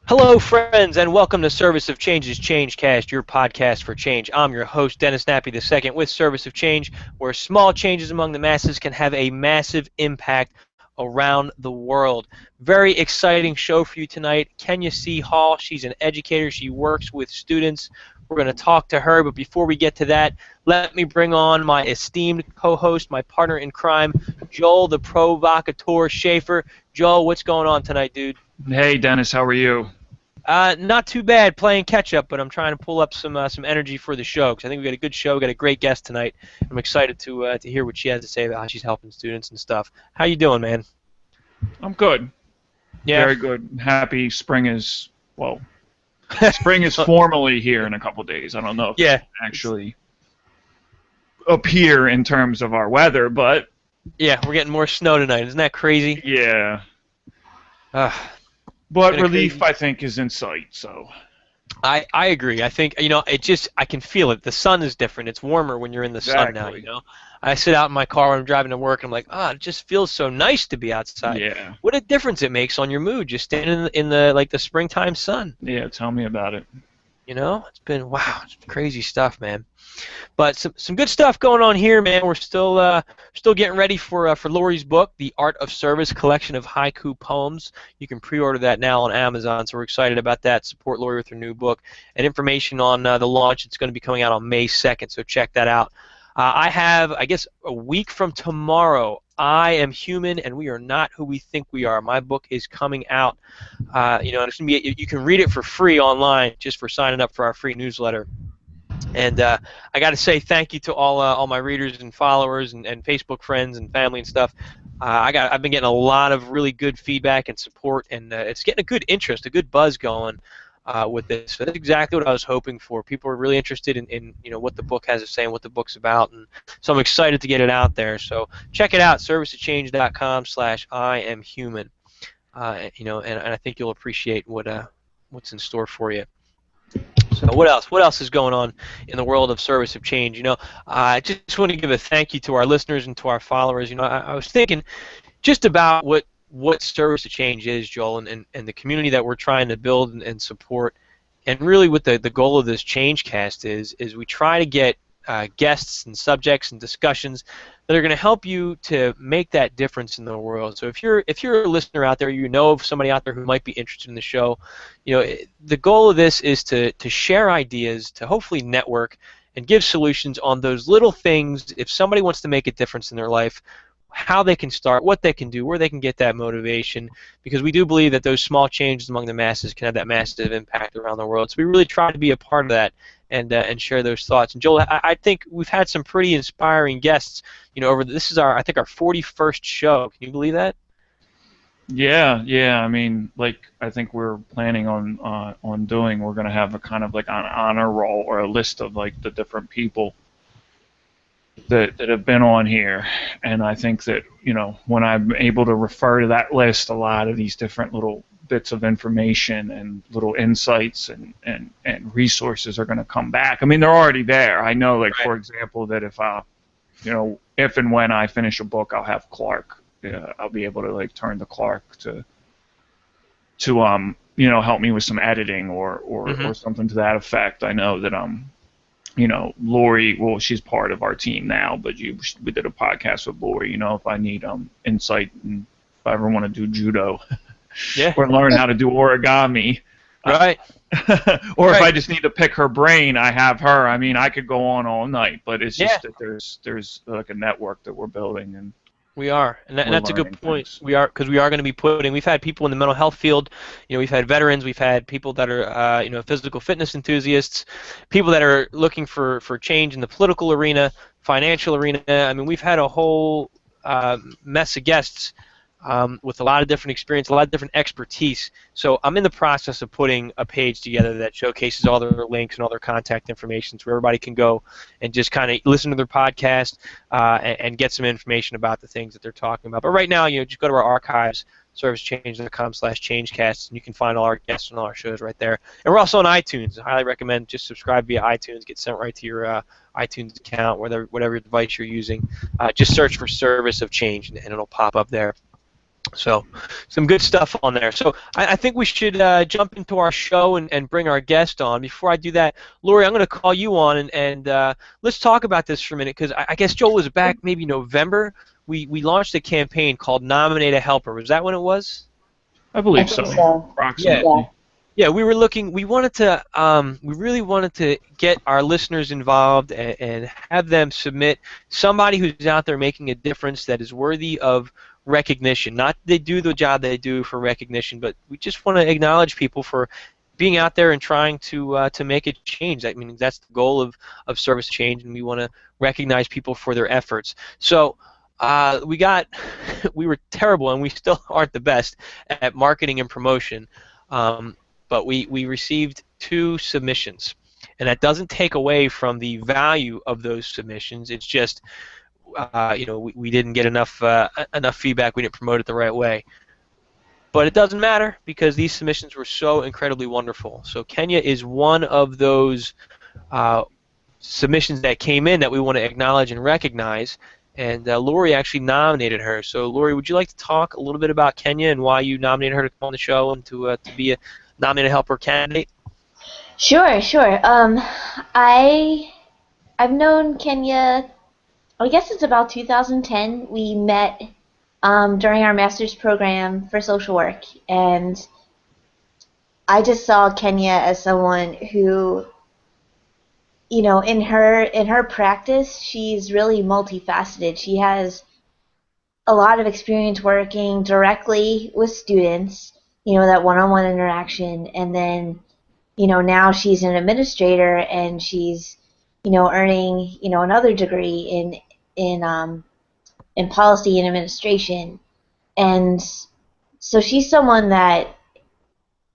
Hello, friends, and welcome to Service of Change's Changecast, your podcast for change. I'm your host, Dennis Nappy II, with Service of Change, where small changes among the masses can have a massive impact around the world. Very exciting show for you tonight. Kenya C. Hall, she's an educator. She works with students. We're going to talk to her, but before we get to that, let me bring on my esteemed co-host, my partner in crime, Joel the Provocateur Schaefer. Joel, what's going on tonight, dude? Hey, Dennis, how are you? Not too bad playing catch up, but I'm trying to pull up some energy for the show because I think we got a good show. We got a great guest tonight. I'm excited to hear what she has to say about how she's helping students and stuff. How you doing, man? I'm good. Yeah. Very good. Happy spring is, well, spring is formally here in a couple days. I don't know if Yeah. it actually appear in terms of our weather, but Yeah, we're getting more snow tonight. Isn't that crazy? yeah. Uh, But Kinda relief, crazy. I think, is in sight, so. I agree. I think I can feel it. The sun is different. It's warmer when you're in the sun now. Exactly. I sit out in my car when I'm driving to work, and I'm like, it just feels so nice to be outside. Yeah. What a difference it makes on your mood just standing in the springtime sun. Yeah, tell me about it. It's been it's crazy stuff, man. But some good stuff going on here, man. We're still getting ready for Lori's book, The Art of Service, collection of haiku poems. You can pre-order that now on Amazon, so we're excited about that. Support Lori with her new book, and information on the launch. It's going to be coming out on May 2nd, so check that out. I have, I guess, a week from tomorrow. I Am Human, and We Are Not Who We Think We Are. My book is coming out. And it's gonna be, you can read it for free online just for signing up for our free newsletter. And I got to say thank you to all my readers and followers and Facebook friends and family and stuff. I've been getting a lot of really good feedback and support, and it's getting a good interest, a good buzz going with this. So that's exactly what I was hoping for. People are really interested in what the book has to say and what the book's about, and so I'm excited to get it out there. So check it out, serviceofchange.com/IamHuman. And I think you'll appreciate what's in store for you. So what else? What else is going on in the world of Service of Change? I just want to give a thank you to our listeners and to our followers. I was thinking just about what Service of Change is, Joel, and the community that we're trying to build and support, and really what the goal of this Changecast is we try to get guests and subjects and discussions that are going to help you to make that difference in the world. So if you're a listener out there, you know of somebody out there who might be interested in the show, the goal of this is to share ideas, to hopefully network and give solutions on those little things. If somebody wants to make a difference in their life, how they can start, what they can do, where they can get that motivation, because we do believe that those small changes among the masses can have that massive impact around the world. So we really try to be a part of that and share those thoughts. And Joel, I think we've had some pretty inspiring guests. This is our 41st show. Can you believe that? Yeah. I mean, I think we're planning on doing. We're gonna have a kind of like an honor roll or a list of the different people that have been on here, and I think that when I'm able to refer to that list, a lot of these different little bits of information and little insights and resources are going to come back. I mean, they're already there. I know, Right. for example, that if and when I finish a book, I'll have Clark. I'll be able to turn to Clark to help me with some editing or something to that effect. I know that Lori, well, she's part of our team now, but we did a podcast with Lori. If I need insight, and if I ever want to do judo, Yeah. or learn how to do origami, Right. or if Right. I just need to pick her brain, I have her. I mean, I could go on all night, but it's just that there's like a network that we're building, and We are, and we're that's a learning good point. things. We are, because we are going to be putting. We've had people in the mental health field. We've had veterans. We've had people that are, physical fitness enthusiasts, people that are looking for change in the political arena, financial arena. I mean, we've had a whole mess of guests with a lot of different experience, a lot of different expertise. So I'm in the process of putting a page together that showcases all their links and all their contact information, so everybody can go and just kind of listen to their podcast and get some information about the things that they're talking about. But right now, just go to our archives, servicechange.com/changecast, and you can find all our guests and all our shows right there. And we're also on iTunes. I highly recommend just subscribe via iTunes, get sent right to your iTunes account, whatever device you're using. Just search for Service of Change, and it'll pop up there. So, some good stuff on there. So, I think we should jump into our show and bring our guest on. Before I do that, Lori, I'm going to call you on and let's talk about this for a minute because I guess Joel was back maybe November. We launched a campaign called Nominate a Helper. Was that when it was? I I believe think so, so. Yeah. Yeah. approximately. Yeah, we were looking. We wanted to. We really wanted to get our listeners involved and have them submit somebody who's out there making a difference that is worthy of recognition. Not they do the job they do for recognition, but we just want to acknowledge people for being out there and trying to make a change. I mean, that's the goal of service change, and we want to recognize people for their efforts. So. We got, we were terrible, and we still aren't the best at marketing and promotion. Um, but we received 2 submissions, and that doesn't take away from the value of those submissions. It's just we didn't get enough feedback. We didn't promote it the right way. But it doesn't matter because these submissions were so incredibly wonderful. So Kenya is one of those uh, submissions that came in that we want to acknowledge and recognize. And Lori actually nominated her. So Lori, would you like to talk a little bit about Kenya and why you nominated her to come on the show and to be a nominated helper candidate? Sure, sure. I I've known Kenya. I guess it's about 2010. We met during our master's program for social work, and I just saw Kenya as someone who, in her practice, she's really multifaceted. She has a lot of experience working directly with students, that one-on-one interaction, and then now she's an administrator and she's, earning, another degree in policy and administration. And so she's someone that,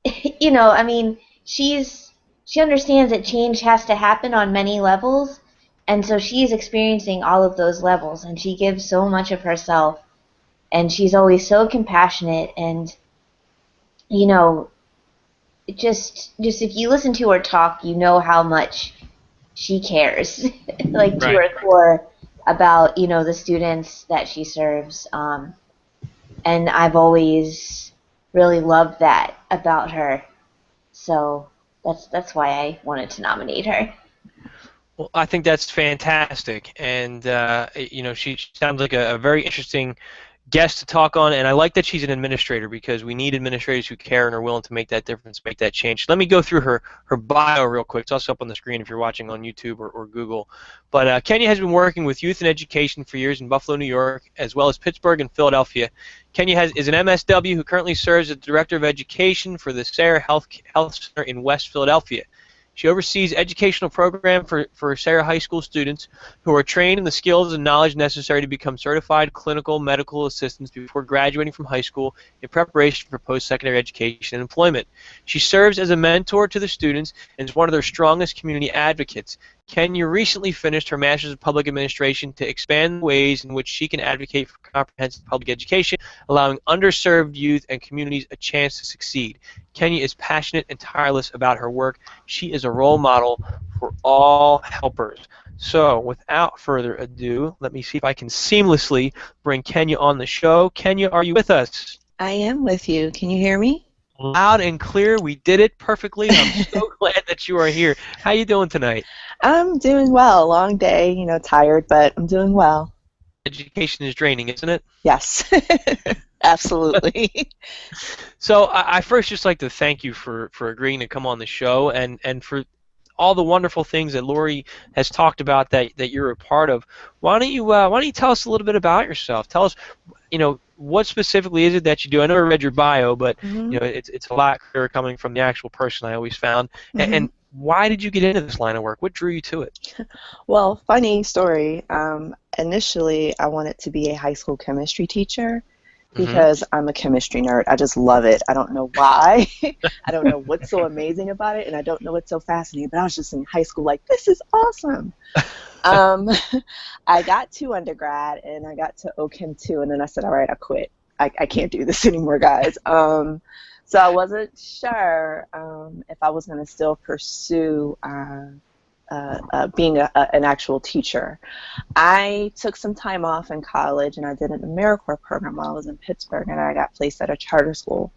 I mean, she understands that change has to happen on many levels, and so she's experiencing all of those levels, and she gives so much of herself, and she's always so compassionate, and you know, just if you listen to her talk, you know how much she cares, like to Right. her core about the students that she serves. And I've always really loved that about her. So that's why I wanted to nominate her. Well, I think that's fantastic, and she sounds like a very interesting guest to talk on, and I like that she's an administrator because we need administrators who care and are willing to make that difference, make that change. Let me go through her bio real quick. It's also up on the screen if you're watching on YouTube or Google. But Kenya has been working with youth and education for years in Buffalo, New York, as well as Pittsburgh and Philadelphia. Kenya is an MSW who currently serves as Director of Education for the Sarah Health Center in West Philadelphia. She oversees educational program for Sarah High School students who are trained in the skills and knowledge necessary to become certified clinical medical assistants before graduating from high school in preparation for post-secondary education and employment. She serves as a mentor to the students and is one of their strongest community advocates. Kenya recently finished her Master's of Public Administration to expand the ways in which she can advocate for comprehensive public education, allowing underserved youth and communities a chance to succeed. Kenya is passionate and tireless about her work. She is a role model for all helpers. So, without further ado, let me see if I can seamlessly bring Kenya on the show. Kenya, are you with us? I am with you. Can you hear me? Loud and clear. We did it perfectly. I'm so glad that you are here. How you doing tonight? I'm doing well. Long day, tired, but I'm doing well. Education is draining, isn't it? Yes, absolutely. So I first just like to thank you for agreeing to come on the show and for all the wonderful things that Lori has talked about that you're a part of. Why don't you tell us a little bit about yourself? Tell us, what specifically is it that you do? I know I read your bio, but hmm it's a lot clearer coming from the actual person. I always found. And why did you get into this line of work? What drew you to it? Well, funny story. Initially, I wanted to be a high school chemistry teacher because I'm a chemistry nerd. I just love it. I don't know why. I don't know what's so amazing about it, and I don't know what's so fascinating. But I was just in high school like, this is awesome. I got to undergrad, and I got to OChem 2, and then I said, all right, I quit. I can't do this anymore, guys. So I wasn't sure if I was going to still pursue being an actual teacher. I took some time off in college, and I did an AmeriCorps program while I was in Pittsburgh, and I got placed at a charter school.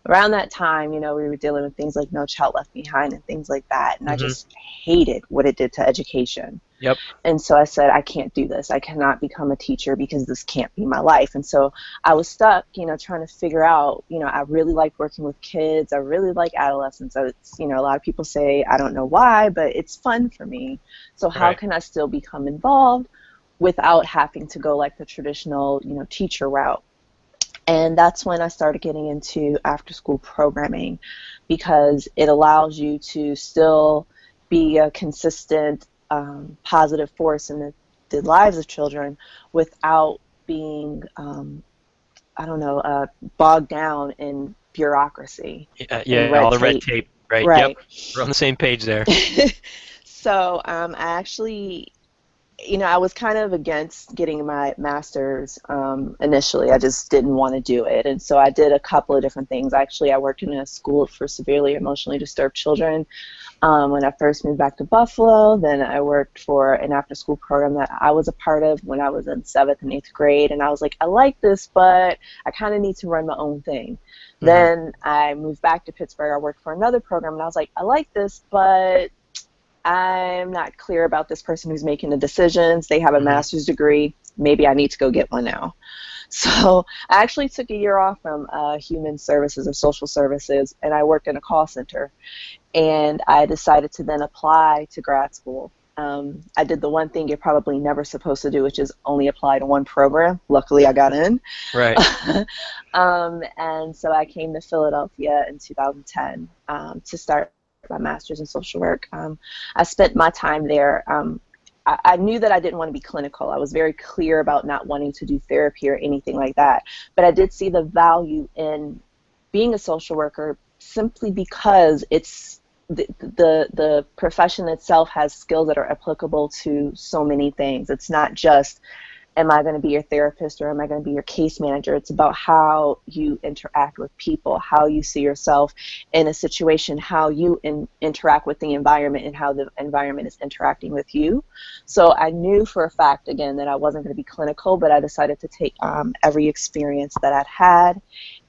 Around that time, we were dealing with things like No Child Left Behind and things like that, and I just hated what it did to education. Yep. And so I said, I can't do this. I cannot become a teacher because this can't be my life. And so I was stuck, trying to figure out, I really like working with kids. I really like adolescents. So it's, a lot of people say, I don't know why, but it's fun for me. So how can I still become involved without having to go like the traditional, teacher route? And that's when I started getting into after-school programming, because it allows you to still be a consistent, positive force in the lives of children without being, bogged down in bureaucracy. All the red tape. Right. Yep. We're on the same page there. So I actually, I was kind of against getting my master's initially. I just didn't want to do it. And so I did a couple of different things. Actually, I worked in a school for severely emotionally disturbed children when I first moved back to Buffalo. Then I worked for an after-school program that I was a part of when I was in 7th and 8th grade. And I was like, I like this, but I kind of need to run my own thing. Then I moved back to Pittsburgh. I worked for another program, and I was like, I like this, but I'm not clear about this person who's making the decisions. They have a master's degree. Maybe I need to go get one now. So I actually took a year off from human services or social services, and I worked in a call center. And I decided to then apply to grad school. I did the one thing you're probably never supposed to do, which is only apply to one program. Luckily, I got in. Right. And so I came to Philadelphia in 2010 to start my master's in social work. I spent my time there. I knew that I didn't want to be clinical. I was very clear about not wanting to do therapy or anything like that. But I did see the value in being a social worker simply because it's the profession itself has skills that are applicable to so many things. It's not just, am I going to be your therapist or am I going to be your case manager? It's about how you interact with people, how you see yourself in a situation, how you interact with the environment, and how the environment is interacting with you. So I knew for a fact, again, that I wasn't going to be clinical, but I decided to take every experience that I'd had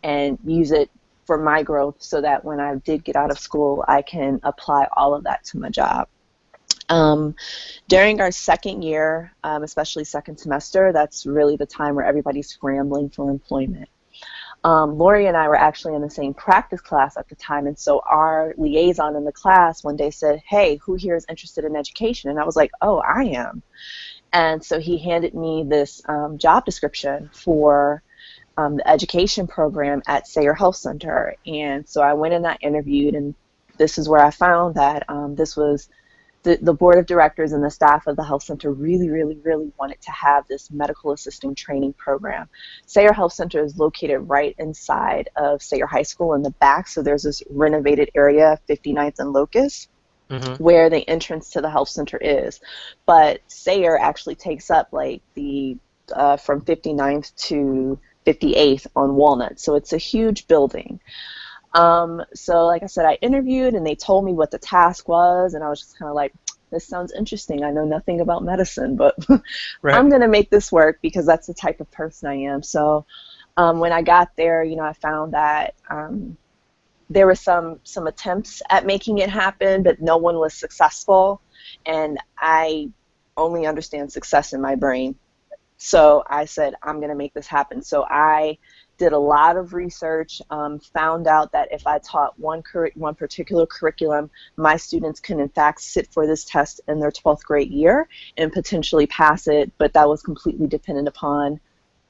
and use it for my growth so that when I did get out of school, I can apply all of that to my job. During our second year, especially second semester, that's really the time where everybody's scrambling for employment. Lori and I were actually in the same practice class at the time, and so our liaison in the class one day said, hey, who here is interested in education? And I was like, oh, I am. And so he handed me this job description for the education program at Sayre Health Center. And so I went in that interviewed, and this is where I found that this was the board of directors and the staff of the health center really, really, really wanted to have this medical assisting training program. Sayre Health Center is located right inside of Sayre High School in the back, so there's this renovated area, 59th and Locust, where the entrance to the health center is. But Sayre actually takes up like the from 59th to 58th on Walnut, so it's a huge building. So like I said, I interviewed and they told me what the task was, and I was just kind of like, this sounds interesting. I know nothing about medicine, but I'm going to make this work because that's the type of person I am. So when I got there, I found that there were some attempts at making it happen, but no one was successful, and I only understand success in my brain. So I said, I'm going to make this happen. So I did a lot of research, found out that if I taught one particular curriculum, my students can in fact sit for this test in their 12th grade year and potentially pass it, but that was completely dependent upon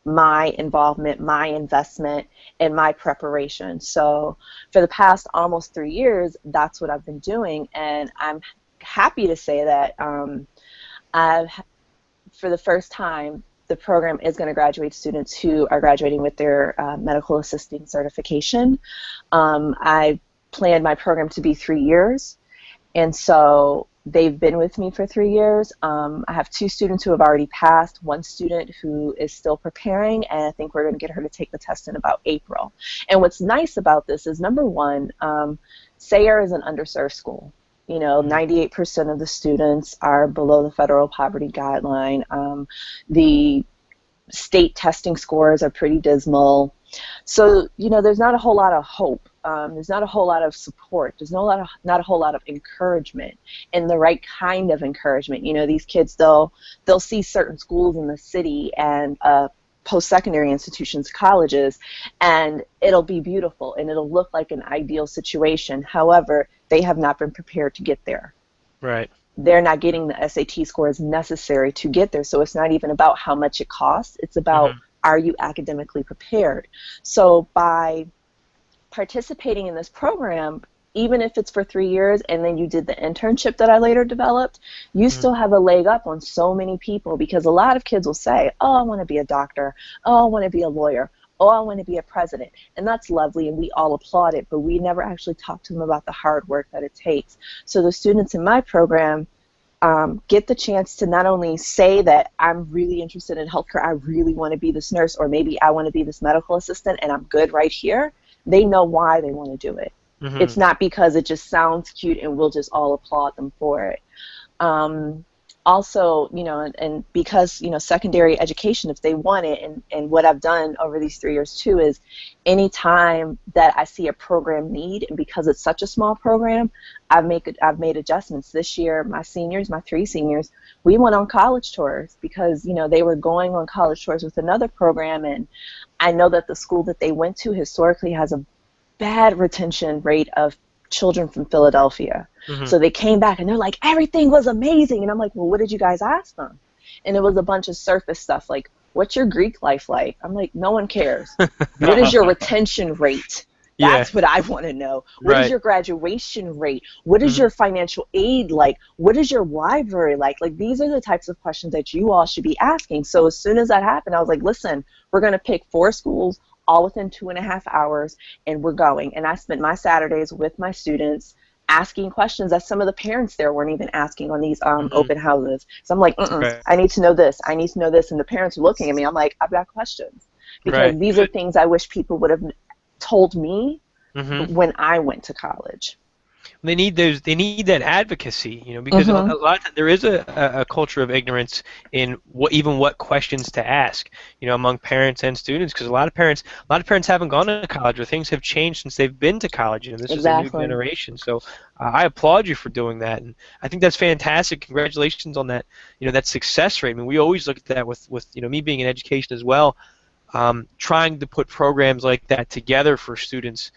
my involvement, my investment, and my preparation. So for the past almost 3 years, that's what I've been doing, and I'm happy to say that for the first time, the program is going to graduate students who are graduating with their medical assisting certification. I planned my program to be 3 years, and so they've been with me for 3 years. I have 2 students who have already passed, 1 student who is still preparing, and I think we're going to get her to take the test in about April. And what's nice about this is, number one, Sayre is an underserved school. Mhm. 98% of the students are below the federal poverty guideline. The state testing scores are pretty dismal. So, there's not a whole lot of hope. There's not a whole lot of support. There's not a whole lot of encouragement, and the right kind of encouragement. These kids, they'll see certain schools in the city and post-secondary institutions, colleges, and it'll be beautiful and it'll look like an ideal situation. However, they have not been prepared to get there. Right. They're not getting the SAT scores necessary to get there. So it's not even about how much it costs. It's about, Mhm. are you academically prepared? So by participating in this program, even if it's for 3 years and then you did the internship that I later developed, you Mhm. still have a leg up on so many people, because a lot of kids will say, oh, I want to be a doctor. Oh, I want to be a lawyer. Oh, I want to be a president. And that's lovely, and we all applaud it, but we never actually talk to them about the hard work that it takes. So the students in my program get the chance to not only say that I'm really interested in healthcare, I really want to be this nurse, or maybe I want to be this medical assistant and I'm good right here. They know why they want to do it. It's Mhm. not because it just sounds cute and we'll just all applaud them for it. Um, Also, and because, secondary education, if they want it, and what I've done over these 3 years too is, anytime that I see a program need, and because it's such a small program, I've made adjustments. This year, my seniors, my 3 seniors, we went on college tours because, they were going on college tours with another program, and I know that the school that they went to historically has a bad retention rate of children from Philadelphia. Mhm. So they came back and they're like, everything was amazing. And I'm like, well, what did you guys ask them? And it was a bunch of surface stuff like, what's your Greek life like? I'm like, no one cares. What is your retention rate? Yeah. That's what I want to know. What is Right. your graduation rate? What is Mhm. your financial aid like? What is your library like? Like, these are the types of questions that you all should be asking. So as soon as that happened, I was like, listen, we're going to pick 4 schools all within 2.5 hours, and we're going. And I spent my Saturdays with my students asking questions that some of the parents there weren't even asking on these Mhm. open houses. So I'm like, Right. I need to know this. I need to know this. And the parents are looking at me. I'm like, I've got questions. Because Right. these are Good. things I wish people would have told me Mhm. when I went to college. They need those. They need that advocacy, because Mm-hmm. a lot of there is a culture of ignorance in what questions to ask, among parents and students, because a lot of parents haven't gone to college, or things have changed since they've been to college. This is a new Exactly. generation. So I applaud you for doing that, and I think that's fantastic. Congratulations on that, that success rate. I mean, we always look at that with me being in education as well, trying to put programs like that together for students.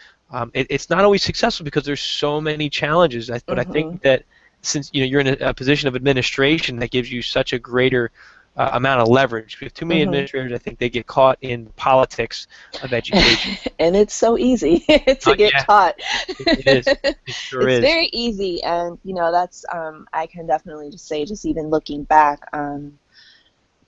It's not always successful because there's so many challenges. But I think Mm-hmm. that since you're in a position of administration, that gives you such a greater amount of leverage. With too many Mm-hmm. administrators, I think they get caught in politics of education. And it's so easy to get Yeah, caught. it is. It sure It's is. very easy, and that's I can definitely just say, just even looking back,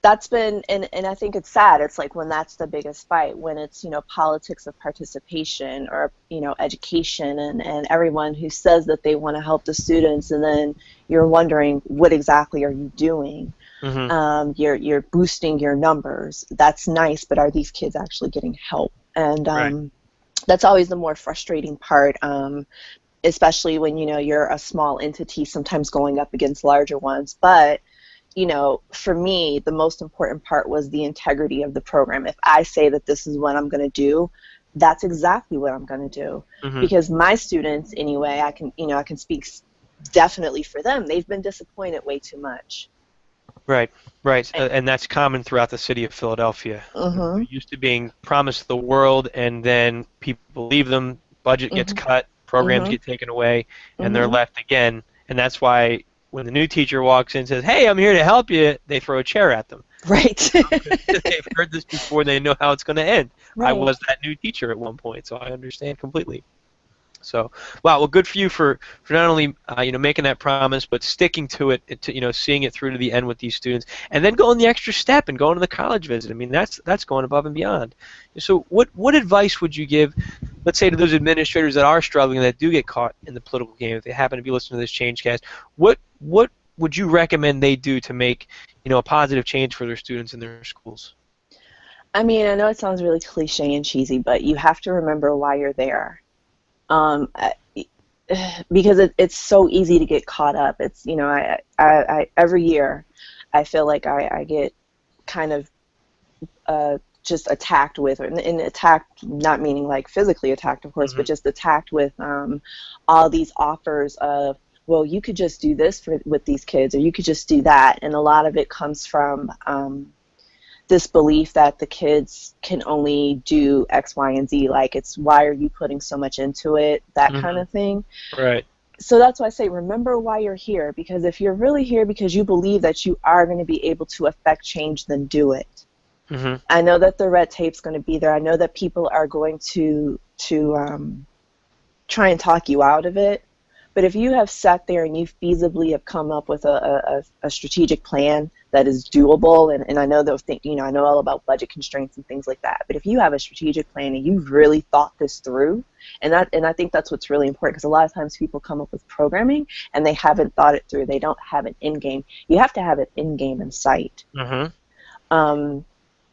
that's been, and I think it's sad. It's like, when that's the biggest fight, when it's, politics of participation, or, education, and everyone who says that they want to help the students, and then you're wondering, what exactly are you doing? Hmm. You're boosting your numbers. That's nice, but are these kids actually getting help? And Right. that's always the more frustrating part, especially when, you're a small entity, sometimes going up against larger ones. But for me, the most important part was the integrity of the program. If I say that this is what I'm going to do, that's exactly what I'm going to do. Hmm. Because my students, anyway, I can speak definitely for them. They've been disappointed way too much. Right, right, and that's common throughout the city of Philadelphia. Mm-hmm. They're used to being promised the world, and then people leave them, budget gets Mm-hmm. cut, programs Mm-hmm. get taken away, and they're Mm-hmm. left again. And that's why when the new teacher walks in and says, "Hey, I'm here to help you," they throw a chair at them. Right. 'Cause they've heard this before, they know how it's going to end. I Right. was that new teacher at one point, so I understand completely. So, wow, well, good for you for not only making that promise, but sticking to it, to seeing it through to the end with these students, and then going the extra step and going to the college visit. I mean, that's going above and beyond. So, what advice would you give, let's say, to those administrators that are struggling, that do get caught in the political game, if they happen to be listening to this Changecast? What would you recommend they do to make a positive change for their students in their schools? I mean, I know it sounds really cliche and cheesy, but you have to remember why you're there. Um, because it's so easy to get caught up. It's, you know, I every year I feel like I get kind of just attacked with, and attacked not meaning like physically attacked, of course, but just attacked with all these offers of, well, you could just do this with these kids, or you could just do that. And a lot of it comes from this belief that the kids can only do X, Y, and Z. Like, it's, why are you putting so much into it, that kind of thing. Right. So that's why I say, remember why you're here. Because if you're really here because you believe that you are going to be able to affect change, then do it. I know that the red tape's going to be there. I know that people are going to try and talk you out of it. But if you have sat there and you feasibly have come up with a strategic plan that is doable, and I know those things, you know, I know all about budget constraints and things like that. But if you have a strategic plan and you've really thought this through, and I think that's what's really important, because a lot of times people come up with programming and they haven't thought it through. They don't have an end game. You have to have an end game in sight.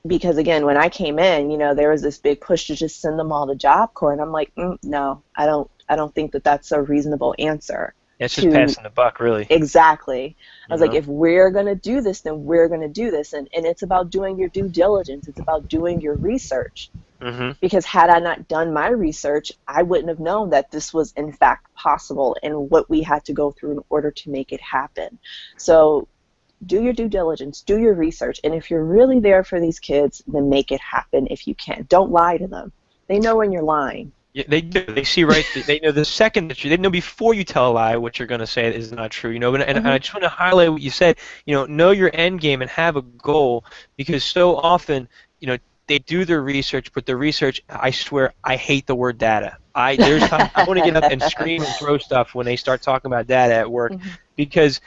Because again, when I came in, you know, there was this big push to just send them all to Job Corps, and I'm like, no, I don't think that that's a reasonable answer. It's just passing the buck, really. Exactly. I was like, if we're going to do this, then we're going to do this. And it's about doing your due diligence. It's about doing your research. Because had I not done my research, I wouldn't have known that this was in fact possible and what we had to go through in order to make it happen. So do your due diligence, do your research. And if you're really there for these kids, then make it happen if you can. Don't lie to them. They know when you're lying. Yeah, they do. They see right. They know the second that they know before you tell a lie what you're going to say is not true. You know, and I just want to highlight what you said. You know your end game and have a goal, because so often, you know, they do their research, but the research, I swear, I hate the word data. There's time I want to get up and scream and throw stuff when they start talking about data at work, because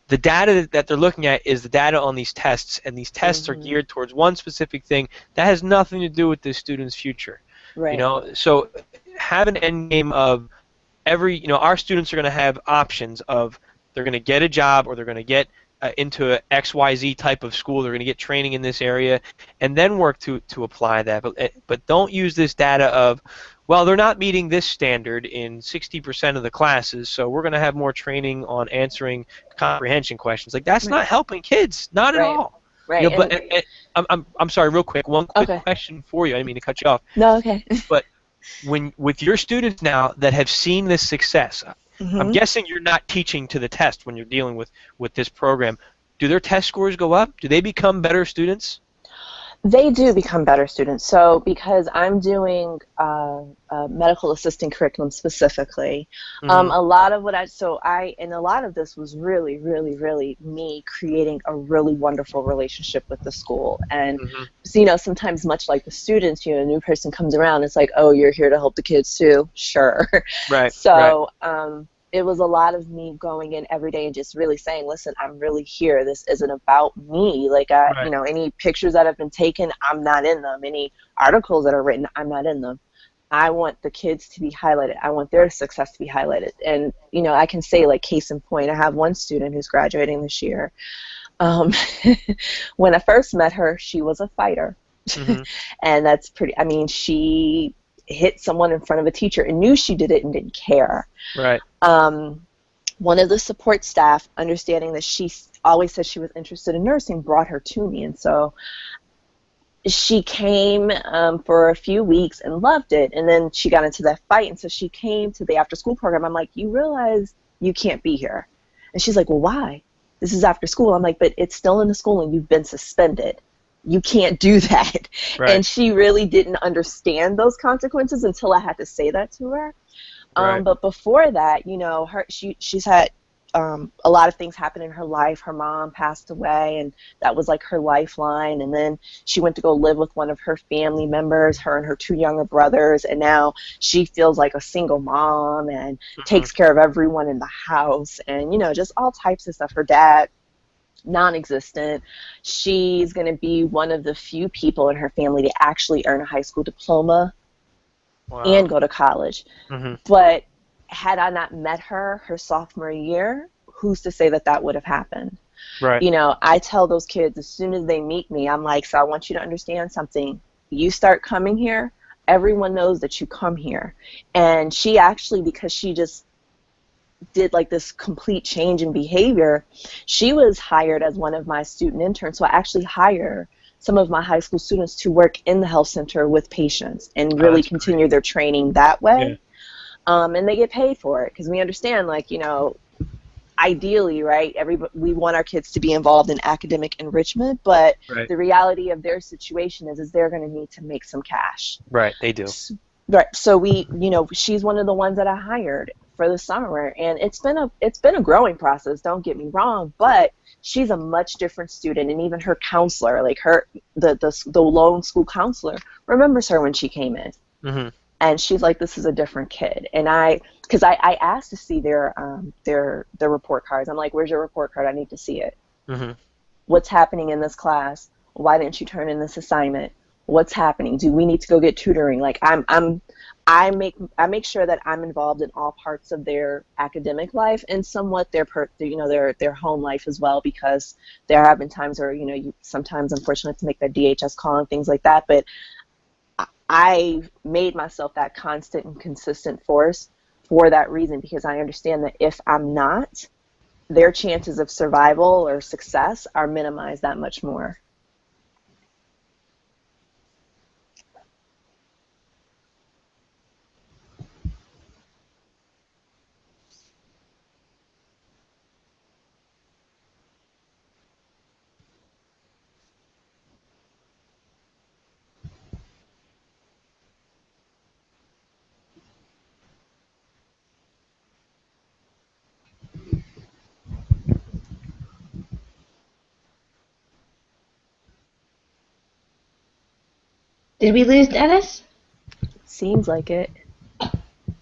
the data that they're looking at is the data on these tests, and these tests are geared towards one specific thing that has nothing to do with the student's future. Right. You know, so have an end game of our students are going to have options of, they're going to get a job, or they're going to get into a XYZ type of school, they're going to get training in this area, and then work to apply that. But don't use this data of, well, they're not meeting this standard in 60% of the classes, so we're going to have more training on answering comprehension questions. Like, that's not helping kids, not at all. Right. You know, but I'm sorry, real quick, one quick question for you. I didn't mean to cut you off. No, okay. But with your students now that have seen this success, I'm guessing you're not teaching to the test when you're dealing with this program. Do their test scores go up? Do they become better students? They do become better students. So because I'm doing a medical assisting curriculum specifically, a lot of and a lot of this was really, really, really me creating a really wonderful relationship with the school. And so, you know, sometimes much like the students, you know, a new person comes around, it's like, oh, you're here to help the kids too? Sure. Right. So it was a lot of me going in every day and just really saying, listen, I'm really here. This isn't about me. Like, you know, any pictures that have been taken, I'm not in them. Any articles that are written, I'm not in them. I want the kids to be highlighted. I want their success to be highlighted. And, you know, I can say, like, case in point, I have one student who's graduating this year. When I first met her, she was a fighter. And that's pretty, I mean, she hit someone in front of a teacher and knew she did it and didn't care. Right. One of the support staff, understanding that she always said she was interested in nursing, brought her to me. And so she came for a few weeks and loved it. And then she got into that fight. And so she came to the after school program. I'm like, you realize you can't be here? And she's like, well, why? This is after school. I'm like, but it's still in the school and you've been suspended. You can't do that. Right. And she really didn't understand those consequences until I had to say that to her. Right. But before that, you know, she's had a lot of things happen in her life. Her mom passed away, and that was like her lifeline. And then she went to go live with one of her family members, her and her two younger brothers, and now she feels like a single mom and takes care of everyone in the house, and, you know, just all types of stuff. Her dad, non-existent. She's going to be one of the few people in her family to actually earn a high school diploma and go to college. But had I not met her sophomore year, who's to say that that would have happened? Right. You know, I tell those kids as soon as they meet me, I'm like, so I want you to understand something. You start coming here, everyone knows that you come here. And she actually, because she just did like this complete change in behavior, she was hired as one of my student interns. So I actually hire some of my high school students to work in the health center with patients and really continue their training that way. Yeah. And they get paid for it, because we understand, like, you know, ideally, right, we want our kids to be involved in academic enrichment, but the reality of their situation is they're going to need to make some cash. Right, they do. Right, so we, you know, she's one of the ones that I hired for the summer, and it's been a growing process, don't get me wrong, but she's a much different student, and even her counselor, like the lone school counselor, remembers her when she came in. Mm-hmm. And she's like, this is a different kid. And because I asked to see their report cards. I'm like, where's your report card? I need to see it. Mm-hmm. What's happening in this class? Why didn't you turn in this assignment? What's happening? Do we need to go get tutoring? Like, I make sure that I'm involved in all parts of their academic life and somewhat their home life as well, because there have been times where, you know, you sometimes unfortunately have to make that DHS call and things like that, but I made myself that constant and consistent force for that reason, because I understand that if I'm not, their chances of survival or success are minimized that much more. Did we lose Dennis? Seems like it.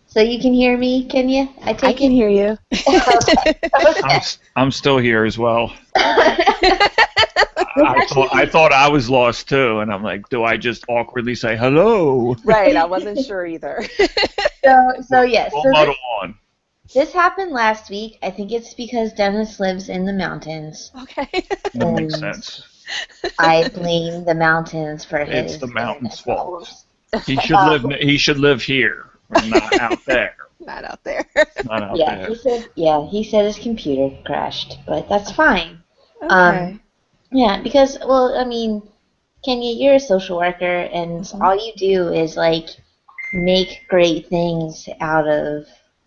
So you can hear me, can you? I can hear you. Okay. I'm still here as well. I thought I was lost too, and I'm like, do I just awkwardly say hello? Right, I wasn't sure either. So yes. We'll muddle on. This happened last week. I think it's because Dennis lives in the mountains. Okay. That makes sense. I blame the mountains for his. It's the mountains' fault. He should live here, not out there. Not out there. Not out there. He said his computer crashed, but that's fine. Okay. Yeah, because, well, I mean, Kenya, you're a social worker, and all you do is, like, make great things out of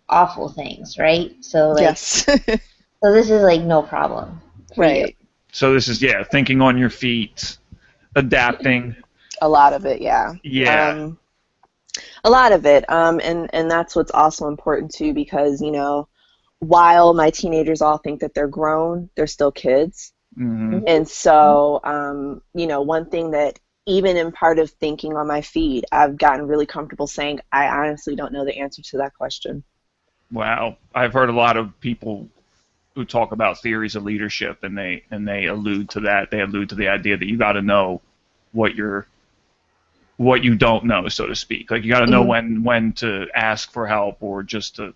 awful things, right? So, like, yes. So this is, like, no problem for you. So this is, thinking on your feet, adapting. A lot of it, yeah. Yeah. A lot of it, and that's what's also important too, because, you know, while my teenagers all think that they're grown, they're still kids. Mm-hmm. And so, you know, one thing that even in part of thinking on my feet, I've gotten really comfortable saying, I honestly don't know the answer to that question. Wow. I've heard a lot of people who talk about theories of leadership, and they allude to that. They allude to the idea that you got to know what you don't know, so to speak. Like, you got to know when to ask for help, or just to,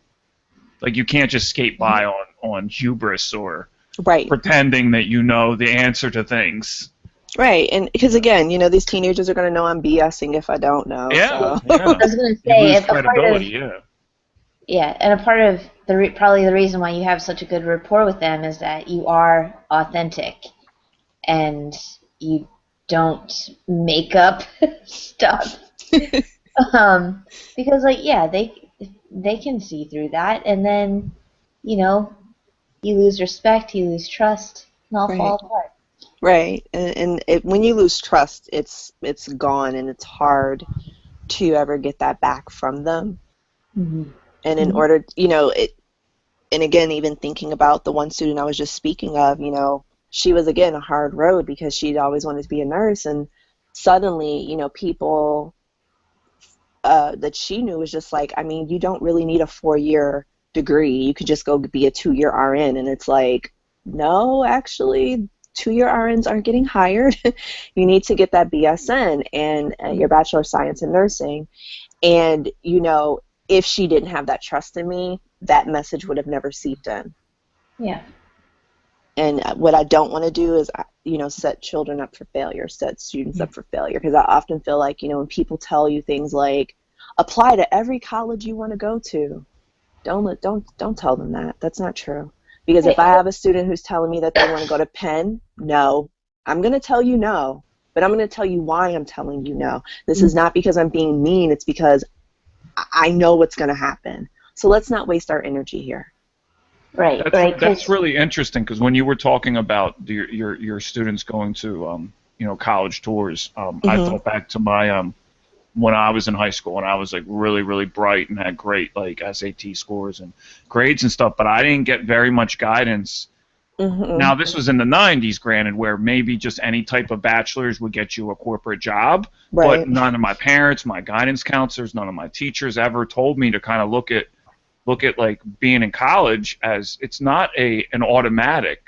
like, you can't just skate by on hubris or pretending that you know the answer to things. Right, and because again, you know, these teenagers are going to know I'm BSing if I don't know. Yeah, so. yeah. I was going to say, credibility, and a part of probably the reason why you have such a good rapport with them is that you are authentic, and you don't make up stuff. Because, like, yeah, they can see through that, and then, you know, you lose respect, you lose trust, and all fall apart. Right, and when you lose trust, it's gone, and it's hard to ever get that back from them. Mm-hmm. And in order, you know, and again, even thinking about the one student I was just speaking of, you know, she was, again, a hard road because she'd always wanted to be a nurse, and suddenly, you know, people that she knew was just like, I mean, you don't really need a 4-year degree. You could just go be a 2-year RN, and it's like, no, actually, 2-year RNs aren't getting hired. You need to get that BSN and your Bachelor of Science in Nursing. And, you know, if she didn't have that trust in me, that message would have never seeped in. Yeah. And what I don't want to do is, set children up for failure, set students up for failure. Because I often feel like, when people tell you things like, apply to every college you want to go to, don't tell them that. That's not true. Because if I have a student who's telling me that they want to go to Penn, no, I'm going to tell you no. But I'm going to tell you why I'm telling you no. This is not because I'm being mean. It's because I know what's going to happen. So let's not waste our energy here. Right. That's really interesting, because when you were talking about your students going to college tours, I thought back to my when I was in high school, and I was like really, really bright and had great like SAT scores and grades and stuff, but I didn't get very much guidance. Now, this was in the 90s, granted, where maybe just any type of bachelor's would get you a corporate job, but none of my parents, my guidance counselors, none of my teachers ever told me to kind of look at like being in college as it's not an automatic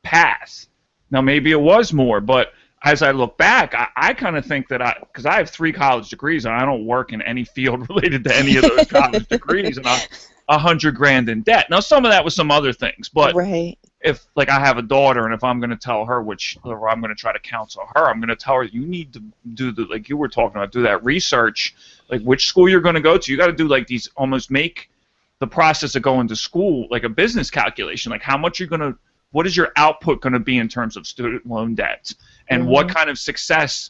path. Now, maybe it was more, but as I look back, I kind of think that because I have 3 college degrees and I don't work in any field related to any of those college degrees, and I'm $100,000 in debt. Now, some of that was some other things, but if like I have a daughter, and if I'm going to tell her or I'm going to try to counsel her, I'm going to tell her, you need to do like you were talking about, do that research, like which school you're going to go to. You got to do like these, almost make the process of going to school like a business calculation, like what is your output going to be in terms of student loan debt, and what kind of success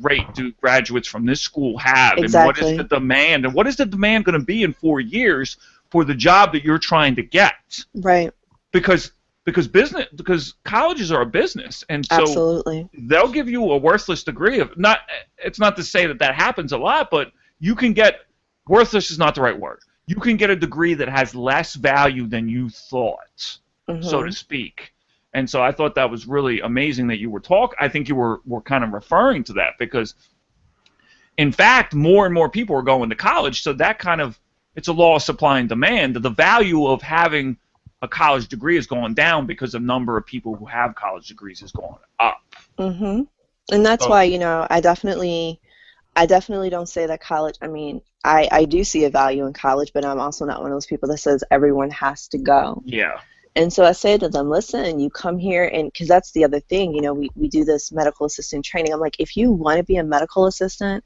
rate do graduates from this school have, and what is the demand, and what is the demand going to be in 4 years for the job that you're trying to get? Right. Because colleges are a business, and so they'll give you a worthless degree of it's not to say that happens a lot, but you can get, worthless is not the right word, you can get a degree that has less value than you thought, so to speak. And so I thought that was really amazing that you were I think you were kind of referring to that, because in fact more and more people are going to college, so that kind of, it's a law of supply and demand. The value of having a college degree is going down because the number of people who have college degrees is going up. And that's why, I definitely don't say that college, I do see a value in college, but I'm also not one of those people that says everyone has to go. Yeah. And so I say to them, listen, you come here, and because that's the other thing, we do this medical assistant training. I'm like, if you want to be a medical assistant,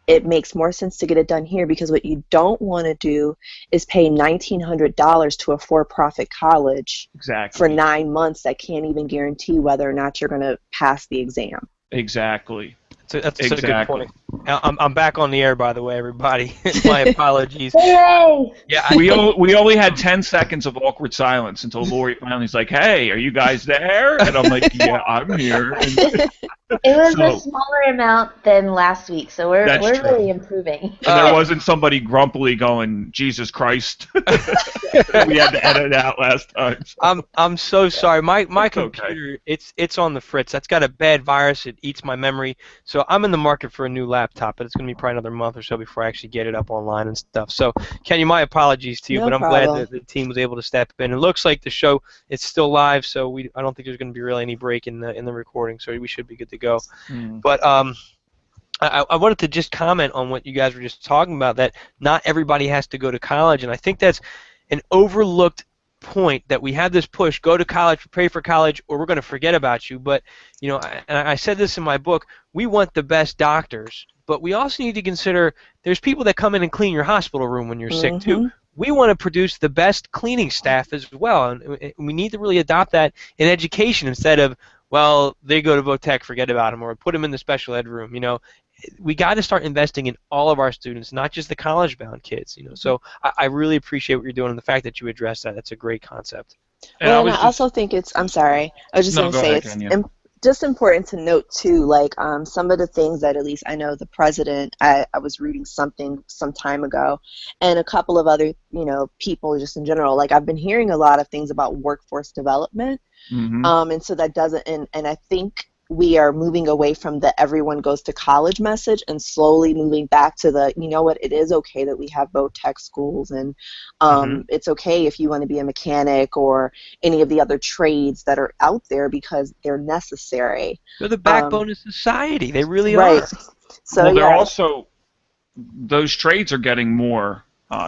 it makes more sense to get it done here, because what you don't want to do is pay $1,900 to a for-profit college for 9 months that can't even guarantee whether or not you're going to pass the exam. Exactly. That's a good point. I'm back on the air, by the way, everybody. My apologies. Yay! Yeah, we only had 10 seconds of awkward silence until Lori finally's like, "Hey, are you guys there?" And I'm like, "Yeah, I'm here." It was a smaller amount than last week, so we're really improving. And there wasn't somebody grumpily going, "Jesus Christ." We had to edit out last time. So. I'm so sorry. My computer, it's on the fritz. That's got a bad virus. It eats my memory. So I'm in the market for a new laptop, but it's going to be probably another month or so before I actually get it up online and stuff. So, Kenny, my apologies to you, but I'm glad that the team was able to step in. It looks like the show is still live, so I don't think there's going to be really any break in the recording, so we should be good to go. But I wanted to just comment on what you guys were just talking about, that not everybody has to go to college, and I think that's an overlooked point, that we have this push, go to college, pay for college, or we're going to forget about you. But I said this in my book, we want the best doctors, but we also need to consider there's people that come in and clean your hospital room when you're sick too. We want to produce the best cleaning staff as well, and we need to really adopt that in education, instead of, well, they go to Votech, forget about them, or put them in the special ed room. We got to start investing in all of our students, not just the college-bound kids. So I really appreciate what you're doing, and the fact that you addressed that. That's a great concept. Well, and I also think it's, I'm sorry, I was just going to say it's just important to note too, like some of the things that at least I know the president, I was reading something some time ago, and a couple of other people just in general, like I've been hearing a lot of things about workforce development, and so that doesn't, and I think we are moving away from the everyone goes to college message and slowly moving back to the, it is okay that we have both tech schools, and it's okay if you want to be a mechanic or any of the other trades that are out there, because they're necessary. They're the backbone of society. They really are. Right. So well, they're also, those trades are getting more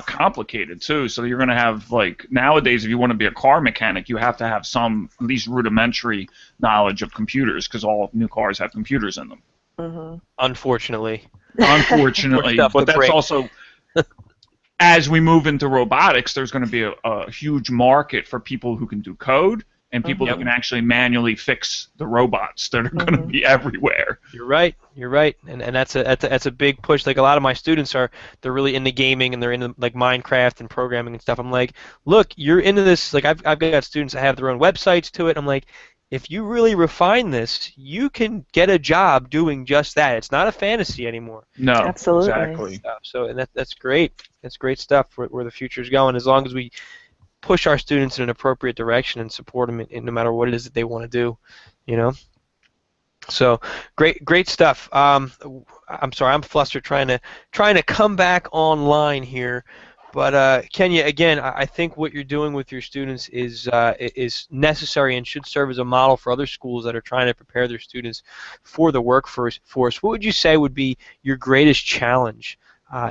complicated too. So you're going to have, like, nowadays, if you want to be a car mechanic, you have to have some at least rudimentary knowledge of computers, because all new cars have computers in them. Mm-hmm. Unfortunately. Unfortunately, Stuff but to that's break. also, as we move into robotics, there's going to be a huge market for people who can do code and people who Mhm. can actually manually fix the robots that are going to Mhm. be everywhere. You're right. You're right, and that's a big push. Like a lot of my students they're really into gaming and they're into like Minecraft and programming and stuff. I'm like, look, you're into this. Like I've got students that have their own websites to it. I'm like, if you really refine this, you can get a job doing just that. It's not a fantasy anymore. No, Absolutely. exactly. Stuff. So and that's great. That's great stuff where the future's going. As long as we push our students in an appropriate direction and support them in no matter what it is that they want to do, you know. So great stuff. I'm sorry, I'm flustered trying to come back online here, but Kenya, again, I think what you're doing with your students is necessary and should serve as a model for other schools that are trying to prepare their students for the workforce. What would you say would be your greatest challenge